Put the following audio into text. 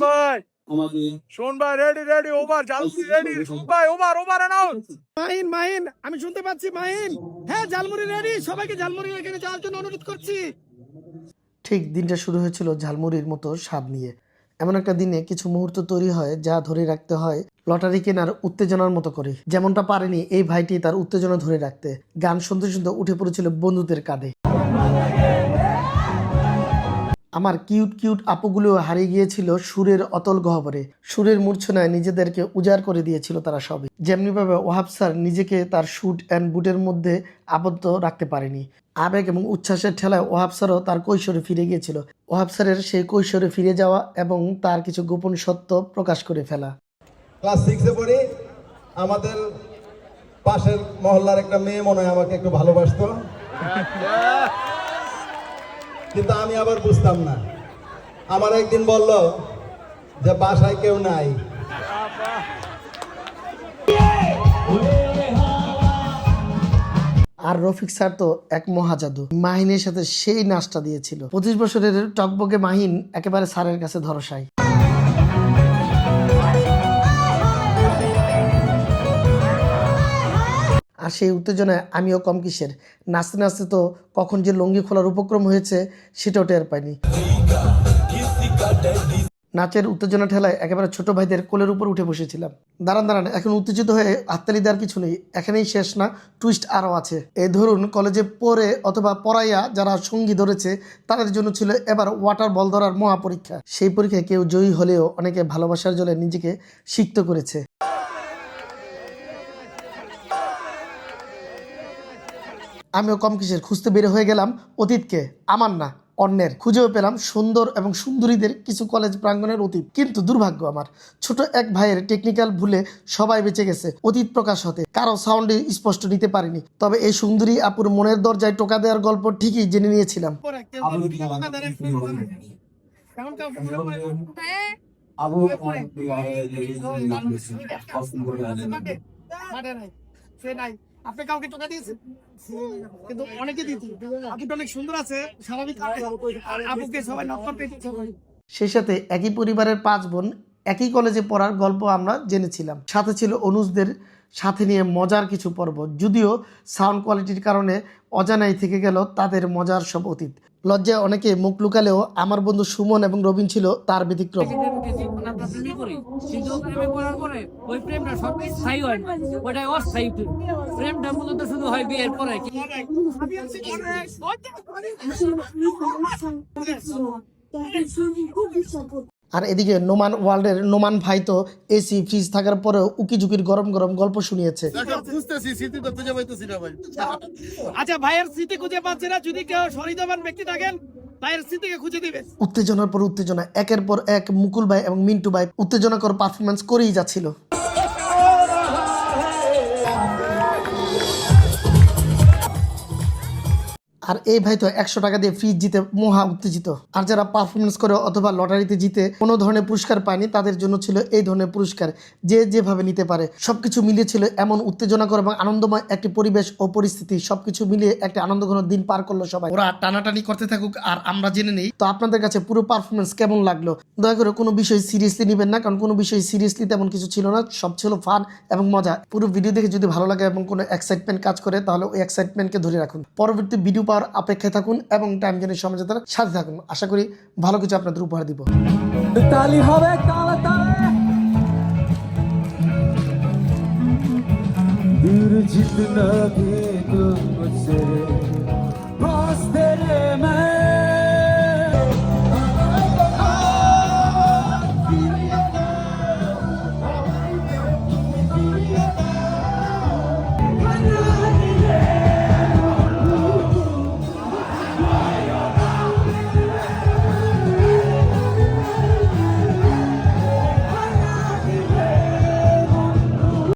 ভাই শোন ভাই, ready ready, over jhalmuri ready. ভাই over over announce. Mahin Mahin, আমি শুনতে পাচ্ছি মাহিন। হ্যাঁ, ঝালমুড়ি রেডি, সবাইকে ঝালমুড়ি এখানে যাওয়ার জন্য অনুরোধ করছি। ঠিক দিনটা শুরু হয়েছিল ঝালমুড়ির মতো স্বাদ নিয়ে। এমন একটা দিনে কিছু মুহূর্ত তৈরি হয় যা ধরে রাখতে হয় লটারি কেনার উত্তেজনার মতো করে। যেমনটা পারেনি এই ভাইটি তার উত্তেজনা ধরে রাখতে। গান শুনতে শুনতে উঠে পড়েছিল বন্ধুদের কাঁধে। আমার কিউট কিউট আপুগুলো হারিয়ে গিয়েছিল সুরের অতল গহ্বরে। সুরের মূর্ছনায় নিজেদেরকে উজাড় করে দিয়েছিল তারা সবই। যেমনিভাবে ওহাব স্যার নিজেকে তার শুট অ্যান্ড বুটের মধ্যে আবদ্ধ রাখতে পারেনি। আবেগ এবং উচ্ছ্বাসের ঠেলায় ওহাব স্যারও তার কৈশোরে ফিরে গিয়েছিল। ওহাব স্যারের সেই কৈশোরে ফিরে যাওয়া এবং তার কিছু গোপন সত্য প্রকাশ করে ফেলা। ক্লাস 6-এ পড়ি, আমাদের পাশের মহল্লার একটা মেয়ে মনে হয় আমাকে একটু ভালোবাসতো, কিন্তু আমি আবার বুঝতাম না। আমার একদিন বলল যে বাসায় কেউ নাই। আর রফিক স্যার তো এক মহাজাদু। মাহিনের সাথে সেই নাচটা দিয়েছিল। 25 বছরের টকবকে মাহিন একেবারে স্যারের কাছে ধরসাই। আর সেই উত্তেজনায় আমিও কম কিসের। নাচতে নাচতে তো কখন যে লুঙ্গি খোলার উপক্রম হয়েছে সেটাও টের পাইনি। নাচের উত্তেজনা ঠেলায় একেবারে ছোট ভাইদের কোলের উপর উঠে বসেছিলাম। দাঁড়ান দাঁড়ান, এখন উত্তেজিত হয়ে হাততালি দেওয়ার কিছু নেই, এখানেই শেষ না, টুইস্ট আরও আছে। এই ধরুন কলেজে পড়ে অথবা পড়াইয়া যারা সঙ্গী ধরেছে তাদের জন্য ছিল এবার ওয়াটার বল ধরার মহাপরীক্ষা। সেই পরীক্ষায় কেউ জয়ী হলেও অনেকে ভালোবাসার জলে নিজেকে সিক্ত করেছে। আমিও কম কিসের খুঁজতে বের হয়ে গেলাম অতীতকে, আমার না অন্যের। খুঁজেও পেলাম সুন্দর এবং সুন্দরীদের কিছু কলেজ প্রাঙ্গণের অতীত। কিন্তু দুর্ভাগ্য আমার, ছোট এক ভাইয়ের টেকনিক্যাল ভুলে সবাই বেঁচে গেছে অতীত প্রকাশ হতে। কারো সাউন্ডে স্পষ্ট নিতে পারিনি, তবে এই সুন্দরী আপুর মনের দরজায় টোকা দেওয়ার গল্প ঠিকই জেনে নিয়েছিলাম। আপনি কাউকে টাকা দিয়েছেন? কিন্তু অনেকে দিত। আপুটা অনেক সুন্দর আছে, স্বাভাবিক। আপুকে সবাই নক করতে দিচ্ছে। সেই সাথে একই পরিবারের 5 বোন একই কলেজে পড়ার গল্প আমরা জেনেছিলাম। সাথে ছিল অনুজদের সাথে নিয়ে মজার কিছু পর্ব, যদিও সাউন্ড কোয়ালিটির কারণে অজানাই থেকে গেল তাদের মজার সব অতীত। লজ্জায় অনেকে মুখ লুকালেও আমার বন্ধু সুমন এবং রবিন ছিল তার ব্যতিক্রম। আর এদিকে নোমান ওয়ার্ল্ডের নোমান ভাই তো এসি ফ্রিজ থাকার পরেও উকিঝুঁকির গরম গরম গল্প শুনিয়েছে। আচ্ছা, ভাইয়ের স্মৃতি খুঁজে পাচ্ছে না, যদি কেউ সহৃদয়বান ব্যক্তি থাকেন ভাইয়ের স্মৃতিকে খুঁজে দিবে। উত্তেজনার পর উত্তেজনা, একের পর এক মুকুল ভাই এবং মিন্টু ভাই উত্তেজনাকর পারফরমেন্স করেই যাচ্ছিল। আর এই ভাই তো 100 টাকা দিয়ে ফ্রিজ জিতে মহা উত্তেজিত। আর যারা পারফরমেন্স করে অথবা লটারিতে জিতে কোনো ধরনের পুরস্কার পায়নি তাদের জন্য ছিল এই ধরনের পুরস্কার, যে যেভাবে নিতে পারে। সবকিছু মিলিয়ে ছিল এমন উত্তেজনাকর এবং আনন্দময় একটি পরিবেশ ও পরিস্থিতি। সবকিছু মিলিয়ে একটা আনন্দঘন দিন পার করলো সবাই। ওরা টানাটানি করতে থাকুক আর আমরা জেনে নেই তো আপনাদের কাছে পুরো পারফরমেন্স কেমন লাগলো। দয়া করে কোনো বিষয় সিরিয়াসলি নেবেন না, কারণ কোনো বিষয় সিরিয়াসলি তেমন কিছু ছিল না, সব ছিল ফান এবং মজা। পুরো ভিডিও দেখে যদি ভালো লাগে এবং কোনো এক্সাইটমেন্ট কাজ করে তাহলে ওই এক্সাইটমেন্টকে ধরে রাখুন। পরবর্তী ভিডিও পাওয়ার অপেক্ষায় থাকুন এবং টাইম জোনের সমঝোতার সাথে থাকুন। আশা করি ভালো কিছু আপনাদের উপহার দিব। তালি হবে তালে তালে দূর জিতনা